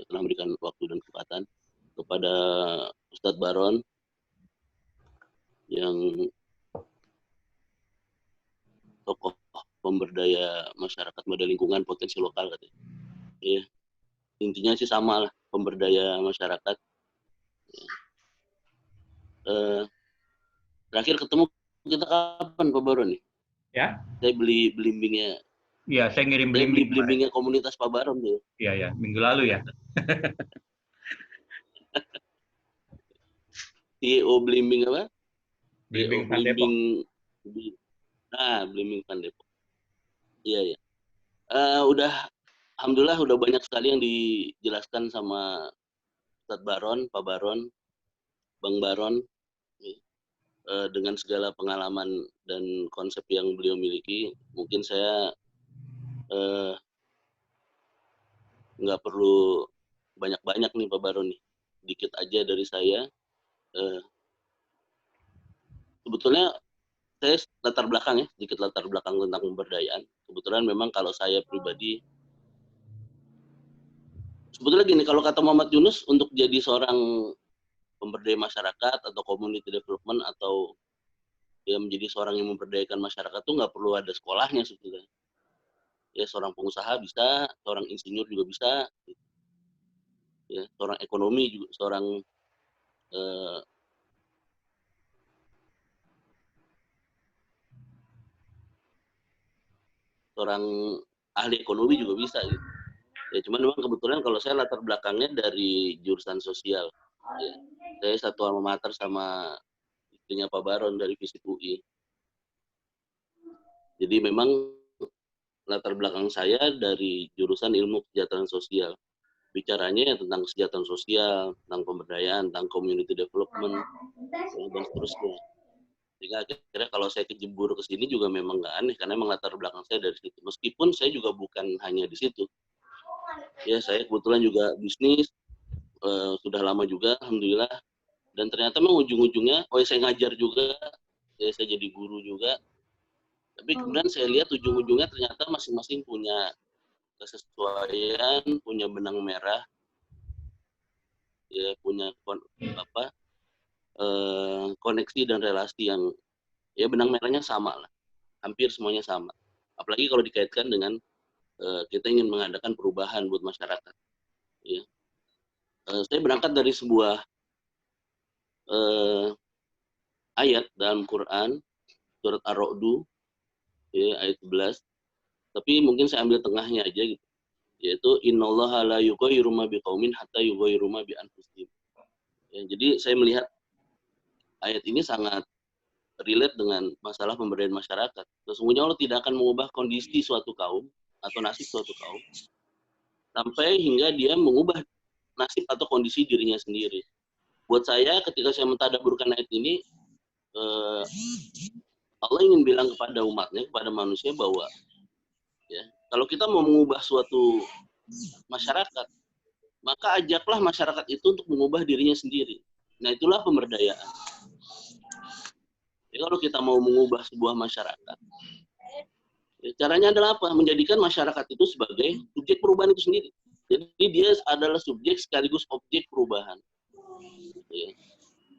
telah memberikan waktu dan kesempatan, kepada Ustadz Baron yang tokoh pemberdaya masyarakat pada lingkungan potensi lokal katanya. Ya, intinya sih sama lah, pemberdaya masyarakat. Terakhir ketemu kita kapan Pak Baron nih? Ya. Saya beli belimbingnya. Iya, saya ngirim Saya beli belimbing. belimbingnya komunitas Pak Baron tuh. Iya, ya, minggu lalu ya. CEO belimbing apa? Belimbing CEO Van Depok. Belimbing Van Depok. Iya, ya. Alhamdulillah udah banyak sekali yang dijelaskan sama Ustadz Baron, Pak Baron, Bang Baron, dengan segala pengalaman dan konsep yang beliau miliki. Mungkin saya nggak perlu banyak-banyak nih Pak Baron nih, dikit aja dari saya. Sebetulnya saya latar belakang ya, sedikit latar belakang tentang pemberdayaan. Kebetulan memang kalau saya pribadi, sebetulnya gini, kalau kata Muhammad Yunus, untuk jadi seorang pemberdaya masyarakat atau community development atau ya menjadi seorang yang memberdayakan masyarakat tuh nggak perlu ada sekolahnya sebetulnya. Ya seorang pengusaha bisa, seorang insinyur juga bisa, ya seorang ekonomi juga, seorang ahli ekonomi juga bisa gitu. Ya cuman memang kebetulan kalau saya latar belakangnya dari jurusan sosial. Ya, saya satu alma mater sama istrinya Pak Baron dari FISIP UI. Jadi memang latar belakang saya dari jurusan ilmu kesejahteraan sosial. Bicaranya ya tentang kesejahteraan sosial, tentang pemberdayaan, tentang community development, dan seterusnya. Sehingga akhirnya kalau saya kejebur ke sini juga memang nggak aneh, karena memang latar belakang saya dari situ. Meskipun saya juga bukan hanya di situ. Ya, saya kebetulan juga bisnis, sudah lama juga, alhamdulillah. Dan ternyata memang ujung-ujungnya, saya ngajar juga, ya, saya jadi guru juga. Tapi kemudian saya lihat ujung-ujungnya ternyata masing-masing punya kesesuaian, punya benang merah, ya punya koneksi dan relasi yang ya benang merahnya sama lah, hampir semuanya sama. Apalagi kalau dikaitkan dengan kita ingin mengadakan perubahan buat masyarakat. Ya. Saya berangkat dari sebuah ayat dalam Quran, surat Ar-Ra'du, ya, ayat 11. Tapi mungkin saya ambil tengahnya aja gitu. Yaitu innallaha la yughayyiru ma biqaumin hatta yughayyiru ma bi anfusihim. Ya, jadi saya melihat ayat ini sangat relate dengan masalah pemberdayaan masyarakat. Sesungguhnya Allah tidak akan mengubah kondisi suatu kaum atau nasib suatu kaum sampai hingga dia mengubah nasib atau kondisi dirinya sendiri. Buat saya ketika saya mentadabburkan ayat ini, Allah ingin bilang kepada umatnya, kepada manusia bahwa ya, kalau kita mau mengubah suatu masyarakat, maka ajaklah masyarakat itu untuk mengubah dirinya sendiri. Nah, itulah pemberdayaan. Jadi kalau kita mau mengubah sebuah masyarakat, ya, caranya adalah apa? Menjadikan masyarakat itu sebagai subjek perubahan itu sendiri. Jadi dia adalah subjek sekaligus objek perubahan. Ya.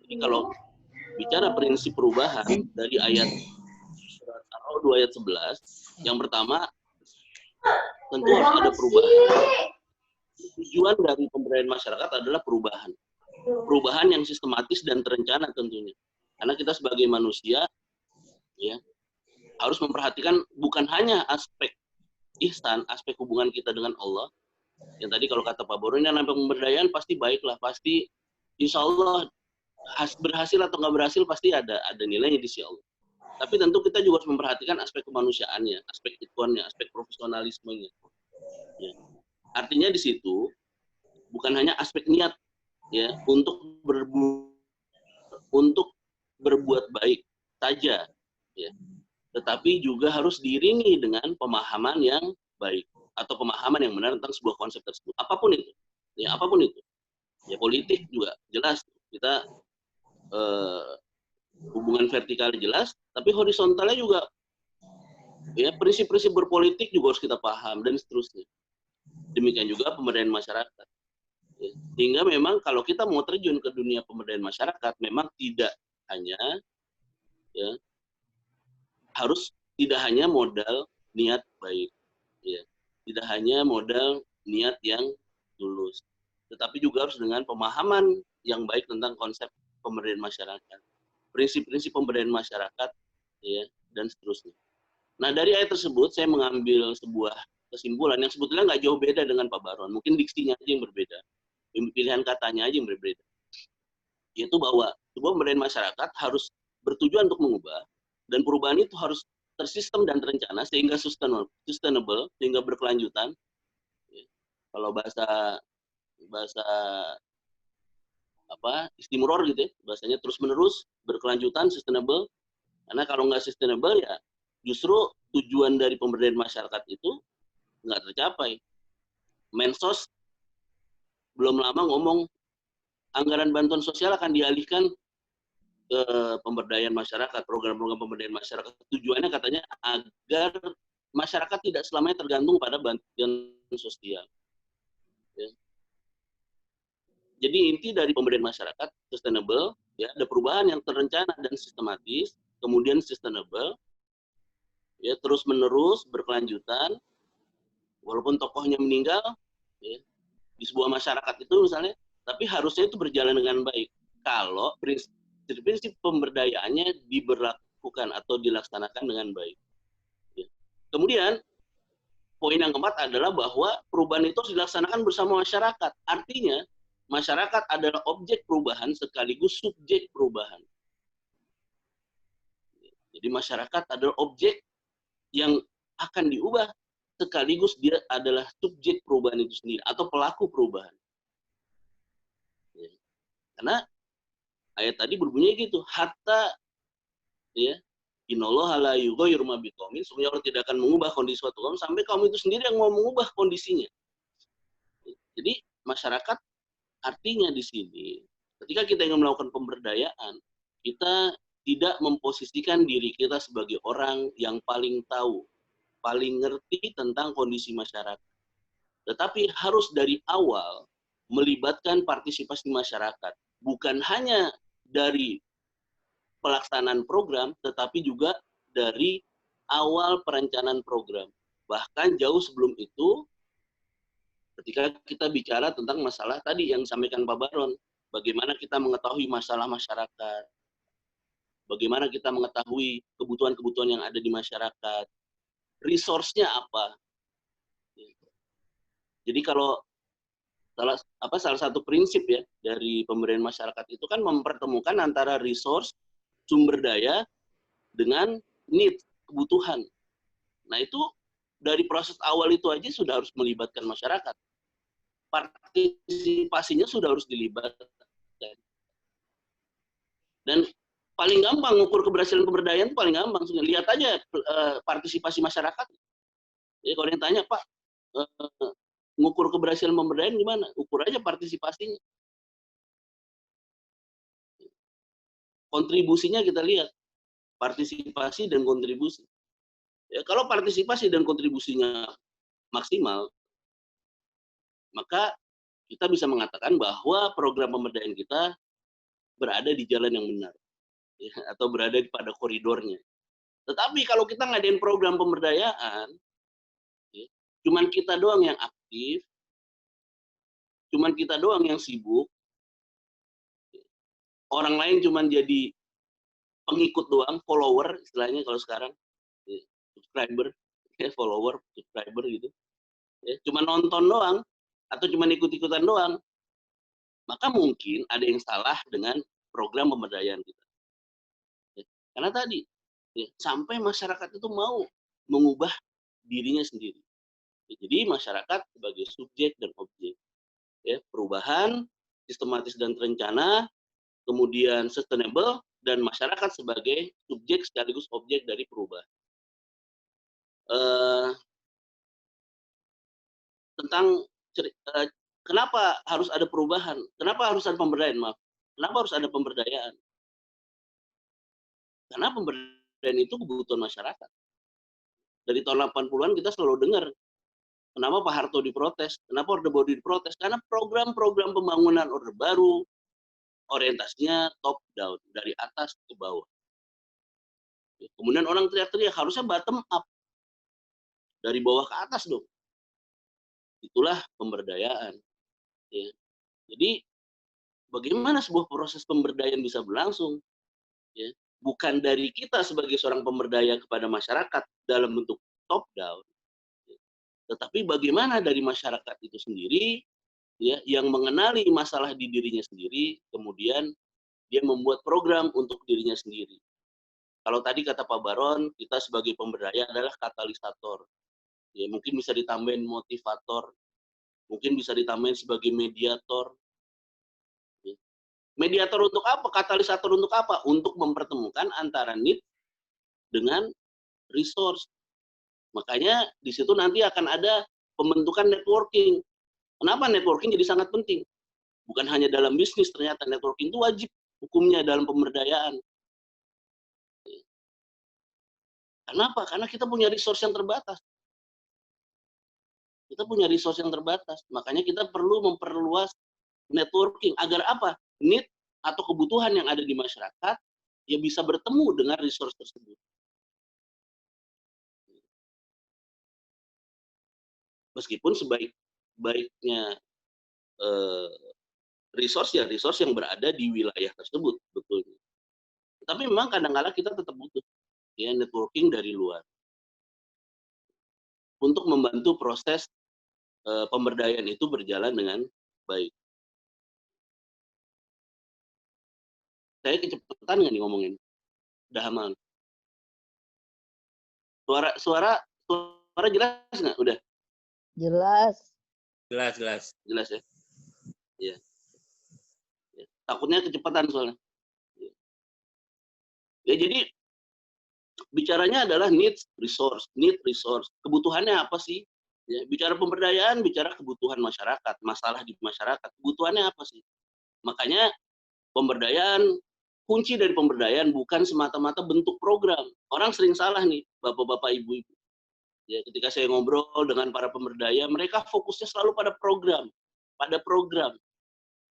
Jadi kalau bicara prinsip perubahan dari ayat surat Ar-Ra'd 2 ayat 11, yang pertama tentu harus ada perubahan. Tujuan dari pemberdayaan masyarakat adalah perubahan. Perubahan yang sistematis dan terencana tentunya. Karena kita sebagai manusia ya harus memperhatikan bukan hanya aspek ihsan, aspek hubungan kita dengan Allah. Yang tadi kalau kata Pak Boro, ini namanya pemberdayaan pasti baiklah, pasti insya Allah berhasil atau nggak berhasil pasti ada nilainya di sisi Allah. Tapi tentu kita juga harus memperhatikan aspek kemanusiaannya, aspek ikhwannya, aspek profesionalismenya. Ya. Artinya di situ bukan hanya aspek niat ya untuk berbuat baik saja, ya. Tetapi juga harus diiringi dengan pemahaman yang baik atau pemahaman yang benar tentang sebuah konsep tersebut. Apapun itu, ya apapun itu. Ya politik juga jelas kita hubungan vertikal jelas, tapi horizontalnya juga ya prinsip-prinsip berpolitik juga harus kita paham dan seterusnya. Demikian juga pemberdayaan masyarakat. Ya. Sehingga memang kalau kita mau terjun ke dunia pemberdayaan masyarakat, memang tidak hanya ya, harus tidak hanya modal niat baik, ya. Tidak hanya modal niat yang tulus, tetapi juga harus dengan pemahaman yang baik tentang konsep pemberdayaan masyarakat, prinsip-prinsip pemberdayaan masyarakat, ya, dan seterusnya. Nah, dari ayat tersebut saya mengambil sebuah kesimpulan yang sebetulnya nggak jauh beda dengan Pak Baron, mungkin diksinya aja yang berbeda, pilihan katanya aja yang berbeda, yaitu bahwa sebuah pemberdayaan masyarakat harus bertujuan untuk mengubah, dan perubahan itu harus tersistem dan terencana sehingga sustainable, sehingga berkelanjutan. Kalau bahasa bahasa istimror gitu ya, bahasanya terus menerus, berkelanjutan, sustainable. Karena kalau nggak sustainable ya justru tujuan dari pemberdayaan masyarakat itu nggak tercapai. Mensos belum lama ngomong anggaran bantuan sosial akan dialihkan ke pemberdayaan masyarakat, program-program pemberdayaan masyarakat. Tujuannya katanya agar masyarakat tidak selamanya tergantung pada bantuan sosial. Ya. Jadi inti dari pemberdayaan masyarakat sustainable, ya, ada perubahan yang terencana dan sistematis, kemudian sustainable, ya, terus menerus berkelanjutan, walaupun tokohnya meninggal, ya, di sebuah masyarakat itu misalnya, tapi harusnya itu berjalan dengan baik. Kalau prinsip pemberdayaannya diberlakukan atau dilaksanakan dengan baik. Ya. Kemudian poin yang keempat adalah bahwa perubahan itu harus dilaksanakan bersama masyarakat. Artinya masyarakat adalah objek perubahan sekaligus subjek perubahan. Jadi masyarakat adalah objek yang akan diubah sekaligus dia adalah subjek perubahan itu sendiri atau pelaku perubahan. Karena ayat tadi berbunyi gitu, hatta ya innallaha la yughayyiru ma biqaumin, sebenarnya Allah tidak akan mengubah kondisi suatu kaum sampai kaum itu sendiri yang mau mengubah kondisinya. Jadi masyarakat artinya di sini ketika kita ingin melakukan pemberdayaan, kita tidak memposisikan diri kita sebagai orang yang paling tahu, paling ngerti tentang kondisi masyarakat. Tetapi harus dari awal melibatkan partisipasi masyarakat, bukan hanya dari pelaksanaan program, tetapi juga dari awal perencanaan program. Bahkan jauh sebelum itu, ketika kita bicara tentang masalah tadi yang disampaikan Pak Baron, bagaimana kita mengetahui masalah masyarakat, bagaimana kita mengetahui kebutuhan-kebutuhan yang ada di masyarakat, resource-nya apa. Jadi kalau salah satu prinsip ya dari pemberdayaan masyarakat itu kan mempertemukan antara resource, sumber daya dengan need, kebutuhan. Nah itu dari proses awal itu aja sudah harus melibatkan masyarakat. Partisipasinya sudah harus dilibatkan. Dan paling gampang ngukur keberhasilan pemberdayaan itu paling gampang. Lihat aja partisipasi masyarakat. Ya, kalau yang tanya, Pak, ngukur keberhasilan pemberdayaan gimana? Ukur aja partisipasinya. Kontribusinya kita lihat. Partisipasi dan kontribusi. Ya, kalau partisipasi dan kontribusinya maksimal, maka kita bisa mengatakan bahwa program pemberdayaan kita berada di jalan yang benar, ya, atau berada pada koridornya. Tetapi kalau kita ngadain program pemberdayaan, ya, cuman kita doang yang aktif, cuman kita doang yang sibuk, ya, orang lain cuman jadi pengikut doang, follower istilahnya kalau sekarang, ya, subscriber, ya, follower, subscriber gitu, ya, cuma nonton doang atau cuma ikut-ikutan doang, maka mungkin ada yang salah dengan program pemberdayaan kita. Ya, karena tadi ya, sampai masyarakat itu mau mengubah dirinya sendiri. Ya, jadi masyarakat sebagai subjek dan objek. Ya, perubahan sistematis dan terencana, kemudian sustainable, dan masyarakat sebagai subjek sekaligus objek dari perubahan. Tentang kenapa harus ada perubahan? Kenapa harus ada pemberdayaan? Maaf. Kenapa harus ada pemberdayaan? Karena pemberdayaan itu kebutuhan masyarakat. Dari tahun 80-an kita selalu dengar Kenapa Pak Harto diprotes? Kenapa Orde Baru diprotes? Karena program-program pembangunan Orde Baru orientasinya top down, dari atas ke bawah. Kemudian orang teriak-teriak, harusnya bottom up, dari bawah ke atas dong. Itulah pemberdayaan. Ya. Jadi bagaimana sebuah proses pemberdayaan bisa berlangsung? Ya. Bukan dari kita sebagai seorang pemberdaya kepada masyarakat dalam bentuk top down, ya. Tetapi bagaimana dari masyarakat itu sendiri, ya, yang mengenali masalah di dirinya sendiri, kemudian dia membuat program untuk dirinya sendiri. Kalau tadi kata Pak Baron, kita sebagai pemberdaya adalah katalisator. Ya, mungkin bisa ditambahin motivator, mungkin bisa ditambahin sebagai mediator. Ya. Mediator untuk apa? Katalisator untuk apa? Untuk mempertemukan antara need dengan resource. Makanya di situ nanti akan ada pembentukan networking. Kenapa networking jadi sangat penting? Bukan hanya dalam bisnis, ternyata networking itu wajib hukumnya dalam pemberdayaan. Kenapa? Karena kita punya resource yang terbatas. Kita punya resource yang terbatas. Makanya kita perlu memperluas networking. Agar apa? Need atau kebutuhan yang ada di masyarakat ya bisa bertemu dengan resource tersebut. Meskipun sebaik-baiknya resource ya resource yang berada di wilayah tersebut, betul. Tapi memang kadang-kala kita tetap butuh ya networking dari luar untuk membantu proses pemberdayaan itu berjalan dengan baik. Saya kecepatan nggak nih ngomongin? Udah aman. Suara jelas nggak? Udah Jelas. Jelas. jelas ya. Ya. Ya. Takutnya kecepatan soalnya. Ya jadi bicaranya adalah need resource. Kebutuhannya apa sih? Ya, bicara pemberdayaan, bicara kebutuhan masyarakat, masalah di masyarakat. Kebutuhannya apa sih? Makanya pemberdayaan, kunci dari pemberdayaan bukan semata-mata bentuk program. Orang sering salah nih, bapak-bapak, ibu-ibu. Ya, ketika saya ngobrol dengan para pemberdaya, mereka fokusnya selalu pada program.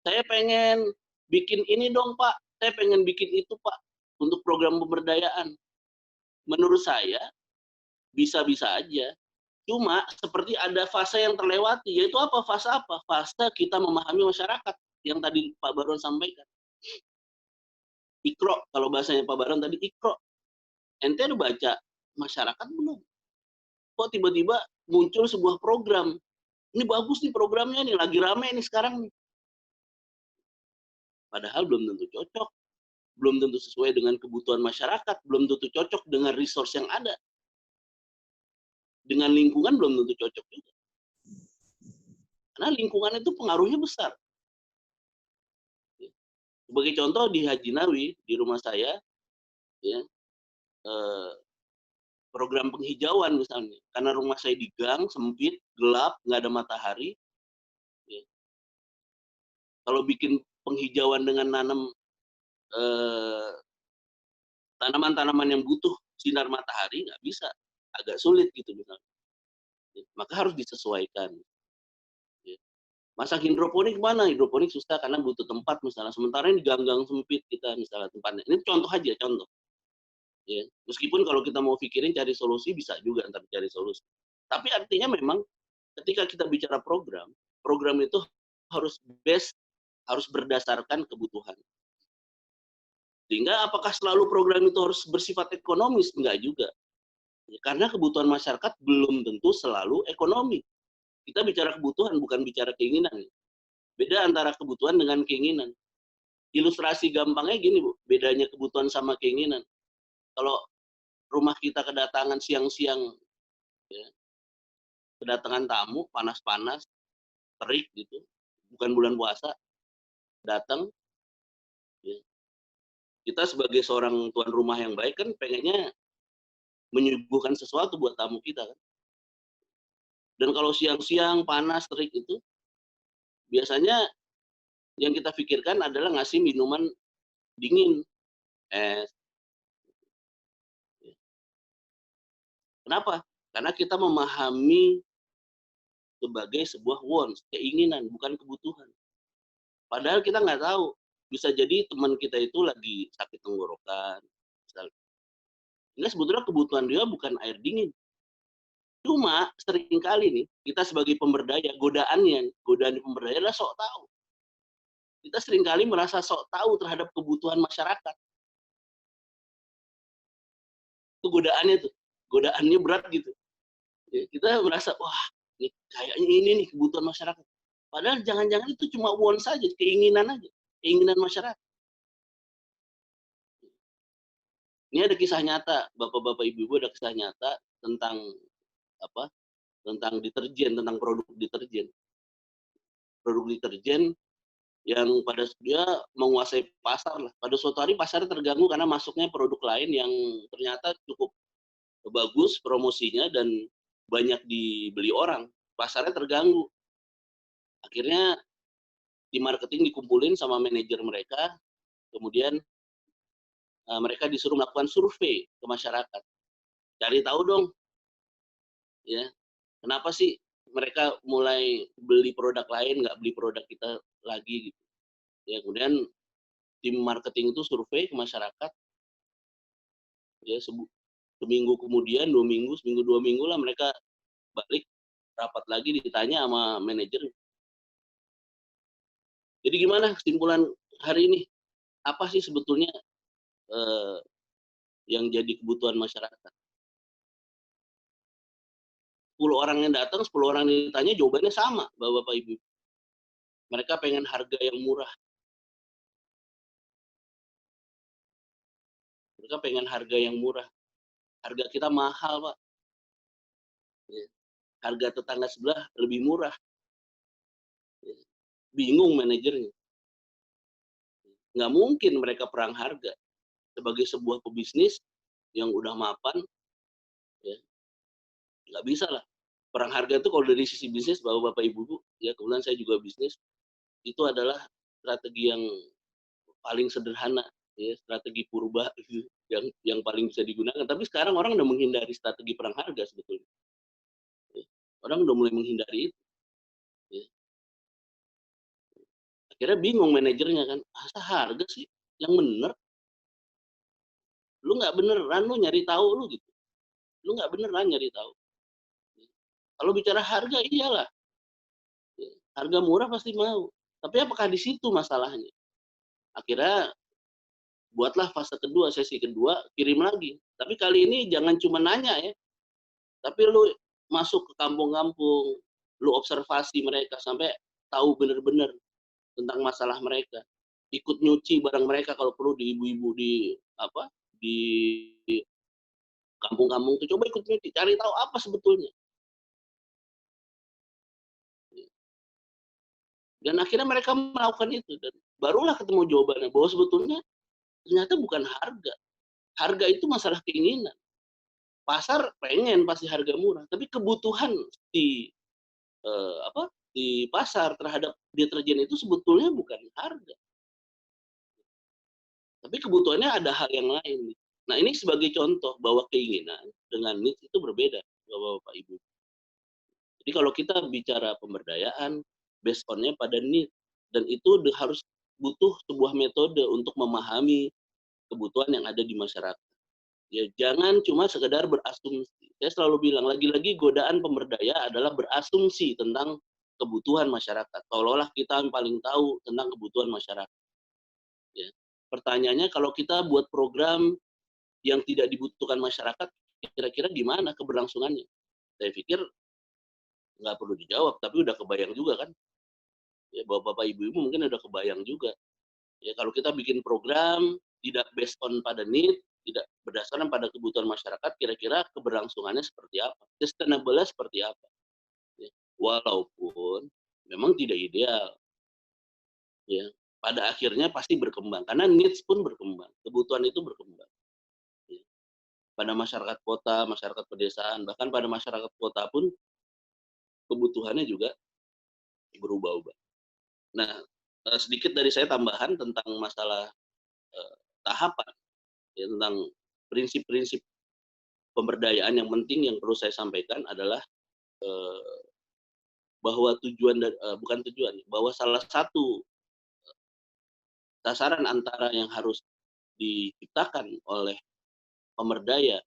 Saya pengen bikin ini dong Pak, saya pengen bikin itu Pak, untuk program pemberdayaan. Menurut saya, bisa-bisa aja. Cuma seperti ada fase yang terlewati, yaitu apa? Fase apa? Fase kita memahami masyarakat, yang tadi Pak Baron sampaikan. Ikro, kalau bahasanya Pak Baron tadi, ikro. Ente udah baca masyarakat belum? Kok tiba-tiba muncul sebuah program? Ini bagus nih programnya nih, lagi rame nih sekarang nih. Padahal belum tentu cocok, belum tentu sesuai dengan kebutuhan masyarakat, belum tentu cocok dengan resource yang ada. Dengan lingkungan belum tentu cocok juga. Karena lingkungan itu pengaruhnya besar. Sebagai contoh di Haji Nawi, di rumah saya, ya, program penghijauan misalnya. Karena rumah saya di gang, sempit, gelap, nggak ada matahari. Ya. Kalau bikin penghijauan dengan nanam tanaman-tanaman yang butuh sinar matahari, nggak bisa. Agak sulit gitu misalnya. Ya. Maka harus disesuaikan. Ya. Masak hidroponik mana? Hidroponik susah karena butuh tempat misalnya. Sementara ini gang-gang sempit kita misalnya tempatnya. Ini contoh aja, contoh. Ya. Meskipun kalau kita mau pikirin cari solusi, bisa juga ntar cari solusi. Tapi artinya memang ketika kita bicara program itu harus berdasarkan kebutuhan. Sehingga apakah selalu program itu harus bersifat ekonomis? Enggak juga. Ya, karena kebutuhan masyarakat belum tentu selalu ekonomi. Kita bicara kebutuhan, bukan bicara keinginan. Beda antara kebutuhan dengan keinginan. Ilustrasi gampangnya gini, Bu, bedanya kebutuhan sama keinginan. Kalau rumah kita kedatangan siang-siang, ya, kedatangan tamu, panas-panas, terik gitu, bukan bulan puasa, datang, ya, kita sebagai seorang tuan rumah yang baik kan pengennya menyuguhkan sesuatu buat tamu kita kan. Dan kalau siang-siang panas terik itu, biasanya yang kita pikirkan adalah ngasih minuman dingin, es. Kenapa? Karena kita memahami sebagai sebuah wants, keinginan, bukan kebutuhan. Padahal kita nggak tahu, bisa jadi teman kita itu lagi sakit tenggorokan, misalnya. Ini sebetulnya kebutuhan dia bukan air dingin. Cuma seringkali nih, kita sebagai pemberdaya, godaan pemberdaya adalah sok tahu. Kita seringkali merasa sok tahu terhadap kebutuhan masyarakat. Itu godaannya berat gitu. Ya, kita merasa, wah, kayaknya ini nih kebutuhan masyarakat. Padahal jangan-jangan itu cuma want saja, keinginan aja, keinginan masyarakat. Ini ada kisah nyata, bapak-bapak, ibu-ibu, ada kisah nyata tentang apa? Tentang deterjen, tentang produk deterjen. Produk deterjen yang pada dia menguasai pasar lah. Pada suatu hari pasar terganggu karena masuknya produk lain yang ternyata cukup bagus promosinya dan banyak dibeli orang. Pasarnya terganggu. Akhirnya di marketing dikumpulin sama manajer mereka, kemudian mereka disuruh melakukan survei ke masyarakat. Cari tahu dong, ya, kenapa sih mereka mulai beli produk lain, nggak beli produk kita lagi gitu. Ya, kemudian tim marketing itu survei ke masyarakat, ya, seminggu kemudian, 2 minggu, seminggu 2 minggu lah mereka balik rapat lagi ditanya sama manajer. Jadi gimana kesimpulan hari ini? Apa sih sebetulnya yang jadi kebutuhan masyarakat? 10 orang yang datang, 10 orang yang ditanya jawabannya sama, Bapak Ibu. Mereka pengen harga yang murah. Mereka pengen harga yang murah. Harga kita mahal, Pak. Ya. Harga tetangga sebelah lebih murah. Ya. Bingung manajernya. Nggak mungkin mereka perang harga. Sebagai sebuah pebisnis yang udah mapan, ya, nggak bisa lah. Perang harga itu kalau dari sisi bisnis, Bapak Ibu, ya kebetulan saya juga bisnis, itu adalah strategi yang paling sederhana, ya, strategi purba yang paling bisa digunakan. Tapi sekarang orang udah menghindari strategi perang harga sebetulnya. Ya. Orang udah mulai menghindari itu. Ya. Akhirnya bingung manajernya kan, asa harga sih yang bener? Lu nggak beneran lu nyari tahu lu gitu. Lu nggak beneran nyari tahu. Ya. Kalau bicara harga iyalah, ya, harga murah pasti mau. Tapi apakah di situ masalahnya? Akhirnya buatlah fase kedua, sesi kedua, kirim lagi. Tapi kali ini jangan cuma nanya ya, tapi lu masuk ke kampung-kampung, lu observasi mereka sampai tahu benar-benar tentang masalah mereka. Ikut nyuci barang mereka kalau perlu di ibu-ibu di apa? Di kampung-kampung itu coba ikut nyuci, cari tahu apa sebetulnya. Dan akhirnya mereka melakukan itu dan barulah ketemu jawabannya bahwa sebetulnya ternyata bukan harga. Harga itu masalah keinginan. Pasar pengen pasti harga murah, tapi kebutuhan di di pasar terhadap deterjen itu sebetulnya bukan harga, tapi kebutuhannya ada hal yang lain. Nah, ini sebagai contoh bahwa keinginan dengan needs itu berbeda, Bapak Ibu. Jadi kalau kita bicara pemberdayaan, based on-nya pada need, dan itu harus butuh sebuah metode untuk memahami kebutuhan yang ada di masyarakat. Ya, jangan cuma sekedar berasumsi. Saya selalu bilang, lagi-lagi godaan pemberdaya adalah berasumsi tentang kebutuhan masyarakat. Seolah-olah kita yang paling tahu tentang kebutuhan masyarakat. Ya. Pertanyaannya, kalau kita buat program yang tidak dibutuhkan masyarakat, kira-kira gimana keberlangsungannya? Saya pikir nggak perlu dijawab, tapi udah kebayang juga kan. Ya, bapak-bapak, ibu-ibu mungkin udah kebayang juga. Ya, kalau kita bikin program tidak based on pada need, tidak berdasarkan pada kebutuhan masyarakat, kira-kira keberlangsungannya seperti apa? Sustainable-nya seperti apa? Ya. Walaupun memang tidak ideal. Ya. Pada akhirnya pasti berkembang, karena needs pun berkembang, kebutuhan itu berkembang. Ya. Pada masyarakat kota, masyarakat pedesaan, bahkan pada masyarakat kota pun kebutuhannya juga berubah-ubah. Nah, sedikit dari saya tambahan tentang masalah tahapan, ya, tentang prinsip-prinsip pemberdayaan yang penting yang perlu saya sampaikan adalah bahwa bukan tujuan, bahwa salah satu sasaran antara yang harus diciptakan oleh pemberdaya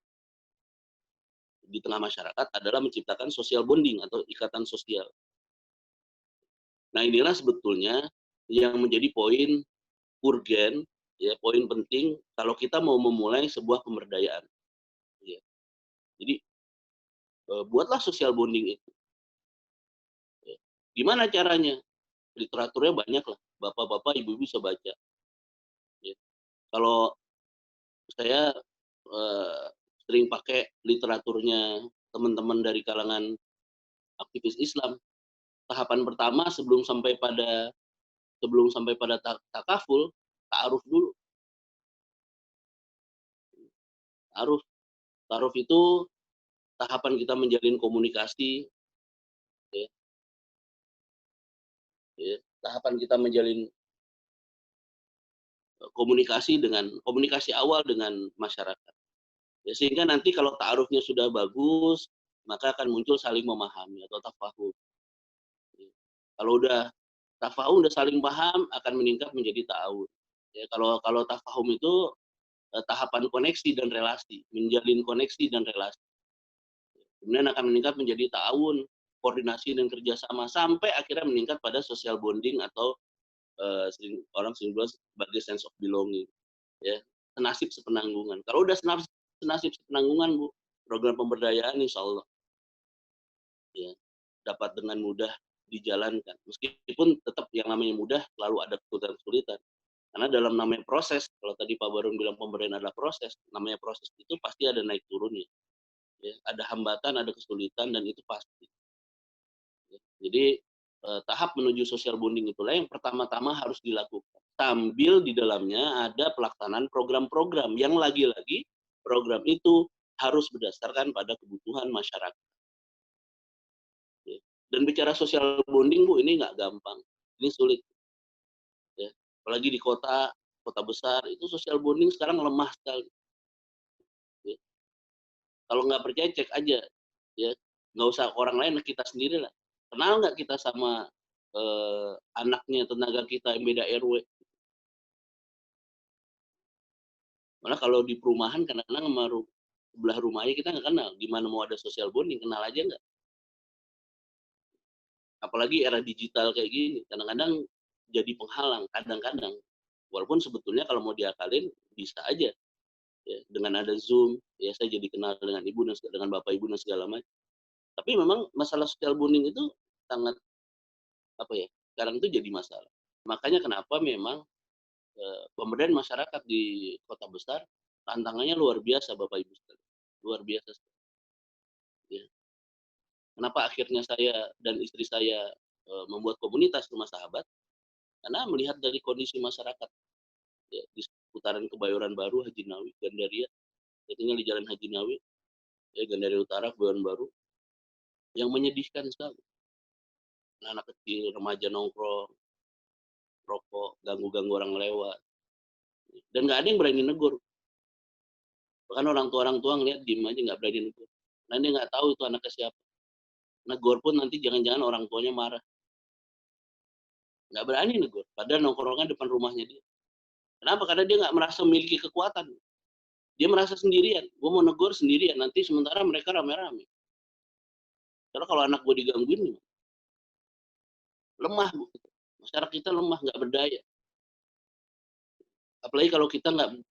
di tengah masyarakat adalah menciptakan social bonding atau ikatan sosial. Nah, inilah sebetulnya yang menjadi poin urgen, ya, poin penting kalau kita mau memulai sebuah pemberdayaan. Ya. Jadi buatlah social bonding itu. Ya. Gimana caranya? Literaturnya banyak lah. Bapak-bapak, ibu-ibu bisa baca. Ya. Kalau saya sering pakai literaturnya teman-teman dari kalangan aktivis Islam. Tahapan pertama sebelum sampai pada takaful, ta'aruf dulu. Ta'aruf. Ta'aruf itu tahapan kita menjalin komunikasi, ya, ya. Tahapan kita menjalin komunikasi awal dengan masyarakat. Ya, sehingga nanti kalau ta'arufnya sudah bagus, maka akan muncul saling memahami atau tafahum. Ya. Kalau udah tafahum, udah saling paham, akan meningkat menjadi ta'awun. Ya, kalau tafahum itu tahapan koneksi dan relasi, menjalin koneksi dan relasi. Kemudian akan meningkat menjadi ta'awun, koordinasi dan kerjasama, sampai akhirnya meningkat pada social bonding atau orang sering bilang sebagai sense of belonging, ya, senasib sepenanggungan. Kalau udah senasib sepenanggungan, Bu, program pemberdayaan insya Allah, ya, dapat dengan mudah dijalankan. Meskipun tetap yang namanya mudah selalu ada kesulitan-kesulitan. Karena dalam namanya proses, kalau tadi Pak Barun bilang pemberdayaan adalah proses, namanya proses itu pasti ada naik turunnya. Ya, ada hambatan, ada kesulitan, dan itu pasti. Ya. Jadi tahap menuju social bonding itulah yang pertama-tama harus dilakukan. Sambil di dalamnya ada pelaksanaan program-program yang lagi-lagi program itu harus berdasarkan pada kebutuhan masyarakat. Ya. Dan bicara social bonding, Bu, ini nggak gampang. Ini sulit. Ya. Apalagi di kota besar, itu social bonding sekarang lemah sekali. Ya. Kalau nggak percaya, cek aja. Ya. Nggak usah orang lain, kita sendiri lah. Kenal nggak kita sama anaknya tenaga kita yang beda RW? Malah kalau di perumahan kadang-kadang sama sebelah rumahnya kita nggak kenal. Gimana mau ada social bonding, kenal aja nggak? Apalagi era digital kayak gini, kadang-kadang jadi penghalang, kadang-kadang. Walaupun sebetulnya kalau mau diakalin, bisa aja. Ya, dengan ada Zoom, ya saya jadi kenal dengan ibu dan dengan bapak ibu dan segala macam. Tapi memang masalah social bonding itu sangat, apa ya, sekarang itu jadi masalah. Makanya kenapa memang pemberdayaan masyarakat di kota besar tantangannya luar biasa, Bapak Ibu sekalian. Luar biasa. Ya. Kenapa akhirnya saya dan istri saya membuat komunitas Rumah Sahabat? Karena melihat dari kondisi masyarakat, ya, di seputaran Kebayoran Baru, Haji Nawi, Gandaria. Saya tinggal di Jalan Haji Nawi, ya, Gandaria Utara, Kebayoran Baru, yang menyedihkan sekali. Anak kecil, remaja nongkrong, rokok, ganggu-ganggu orang lewat. Dan nggak ada yang berani negur. Bahkan orang tua ngeliat diem aja, nggak berani negur. Nah, dia nggak tahu itu anaknya siapa. Negor pun nanti jangan-jangan orang tuanya marah. Nggak berani negur. Padahal nongkrongan depan rumahnya dia. Kenapa? Karena dia nggak merasa memiliki kekuatan. Dia merasa sendirian. Gue mau negur sendirian. Nanti sementara mereka rame-rame. Karena kalau anak gue digangguin, lemah, Bu. Masyarakat kita lemah, nggak berdaya. Apalagi kalau kita nggak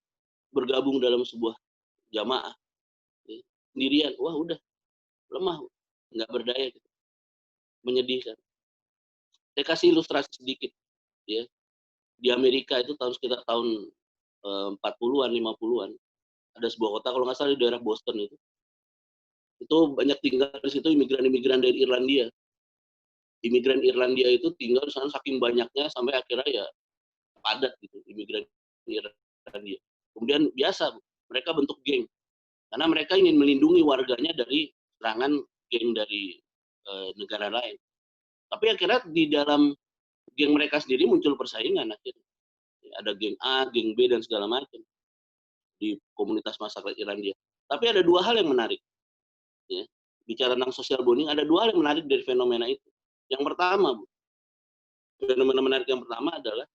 bergabung dalam sebuah jamaah. Ya, sendirian. Wah, udah. Lemah, Bu. Nggak berdaya. Gitu. Menyedihkan. Saya kasih ilustrasi sedikit. Ya. Di Amerika itu sekitar tahun 40-an, 50-an. Ada sebuah kota, kalau nggak salah di daerah Boston itu banyak tinggal di situ imigran-imigran dari Irlandia. Imigran Irlandia itu tinggal di sana saking banyaknya sampai akhirnya ya padat gitu imigran Irlandia. Kemudian biasa mereka bentuk geng karena mereka ingin melindungi warganya dari serangan geng dari negara lain. Tapi akhirnya di dalam geng mereka sendiri muncul persaingan akhirnya. Ada geng A, geng B dan segala macam di komunitas masyarakat Irlandia. Tapi ada dua hal yang menarik. Ya. Bicara tentang social bonding, ada dua hal yang menarik dari fenomena itu. Yang pertama, Bu, fenomena menarik yang pertama adalah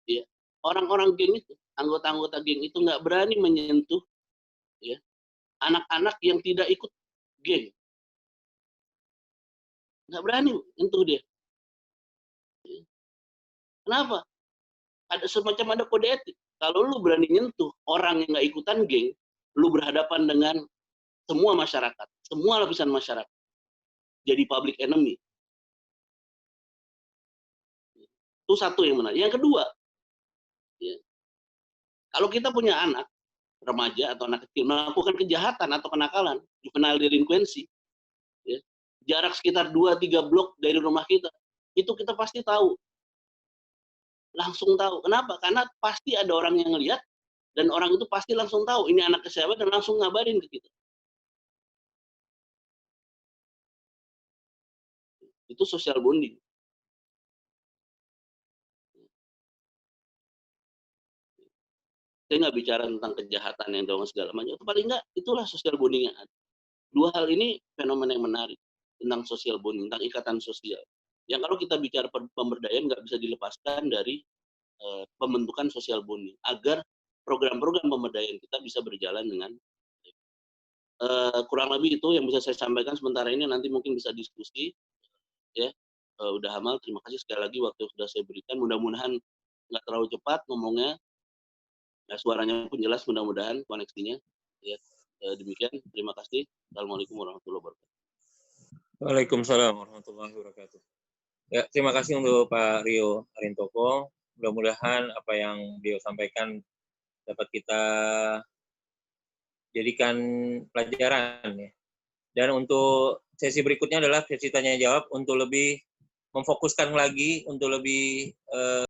ya, orang-orang geng itu, anggota-anggota geng itu nggak berani menyentuh ya anak-anak yang tidak ikut geng. Nggak berani menyentuh dia. Kenapa? Ada kode etik. Kalau lu berani nyentuh orang yang nggak ikutan geng, lu berhadapan dengan semua masyarakat, semua lapisan masyarakat. Jadi public enemy. Itu satu yang menarik. Yang kedua, ya, kalau kita punya anak, remaja atau anak kecil melakukan kejahatan atau kenakalan, juvenile delinquency, ya, jarak sekitar 2-3 blok dari rumah kita, itu kita pasti tahu. Langsung tahu. Kenapa? Karena pasti ada orang yang ngelihat, dan orang itu pasti langsung tahu ini anak siapa dan langsung ngabarin ke kita. Itu social bonding. Saya nggak bicara tentang kejahatan yang dilakukan segala macam. Itu paling nggak, itulah social bonding yang ada. Dua hal ini fenomena yang menarik tentang social bonding, tentang ikatan sosial. Yang kalau kita bicara pemberdayaan nggak bisa dilepaskan dari pembentukan social bonding agar program-program pemberdayaan kita bisa berjalan dengan kurang lebih itu yang bisa saya sampaikan sementara ini. Nanti mungkin bisa diskusi ya. Udah Hamal, terima kasih sekali lagi waktu yang sudah saya berikan. Mudah-mudahan nggak terlalu cepat ngomongnya, ya, suaranya pun jelas, mudah-mudahan koneksinya ya. Demikian, terima kasih. Assalamualaikum warahmatullahi wabarakatuh. Waalaikumsalam warahmatullahi wabarakatuh. Ya, terima kasih untuk Pak Rio Harintoko. Mudah-mudahan apa yang beliau sampaikan dapat kita jadikan pelajaran ya. Dan untuk sesi berikutnya adalah sesi tanya jawab untuk lebih memfokuskan lagi, untuk lebih